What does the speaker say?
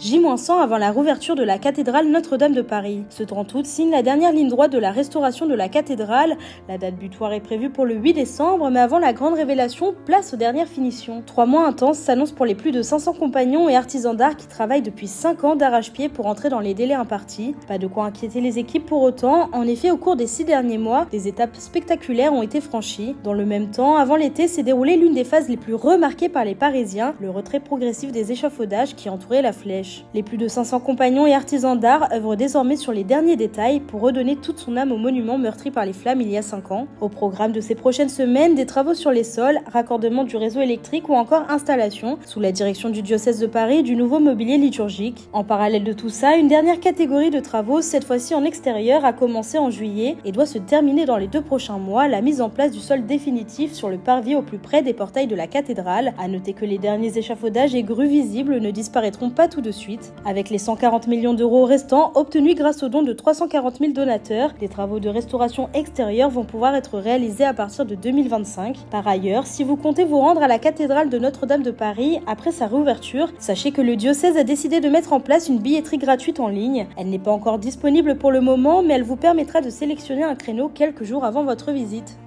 J-100 avant la rouverture de la cathédrale Notre-Dame de Paris. Ce 30 août signe la dernière ligne droite de la restauration de la cathédrale. La date butoir est prévue pour le 8 décembre, mais avant la grande révélation, place aux dernières finitions. 3 mois intenses s'annoncent pour les plus de 500 compagnons et artisans d'art qui travaillent depuis 5 ans d'arrache-pied pour entrer dans les délais impartis. Pas de quoi inquiéter les équipes pour autant. En effet, au cours des 6 derniers mois, des étapes spectaculaires ont été franchies. Dans le même temps, avant l'été, s'est déroulée l'une des phases les plus remarquées par les Parisiens, le retrait progressif des échafaudages qui entouraient la flèche. Les plus de 500 compagnons et artisans d'art œuvrent désormais sur les derniers détails pour redonner toute son âme au monument meurtri par les flammes il y a 5 ans. Au programme de ces prochaines semaines, des travaux sur les sols, raccordement du réseau électrique ou encore installation, sous la direction du diocèse de Paris, du nouveau mobilier liturgique. En parallèle de tout ça, une dernière catégorie de travaux, cette fois-ci en extérieur, a commencé en juillet et doit se terminer dans les 2 prochains mois, la mise en place du sol définitif sur le parvis au plus près des portails de la cathédrale. À noter que les derniers échafaudages et grues visibles ne disparaîtront pas tout de suite. Avec les 140 millions d'euros restants obtenus grâce aux dons de 340 000 donateurs, des travaux de restauration extérieure vont pouvoir être réalisés à partir de 2025. Par ailleurs, si vous comptez vous rendre à la cathédrale de Notre-Dame de Paris après sa réouverture, sachez que le diocèse a décidé de mettre en place une billetterie gratuite en ligne. Elle n'est pas encore disponible pour le moment, mais elle vous permettra de sélectionner un créneau quelques jours avant votre visite.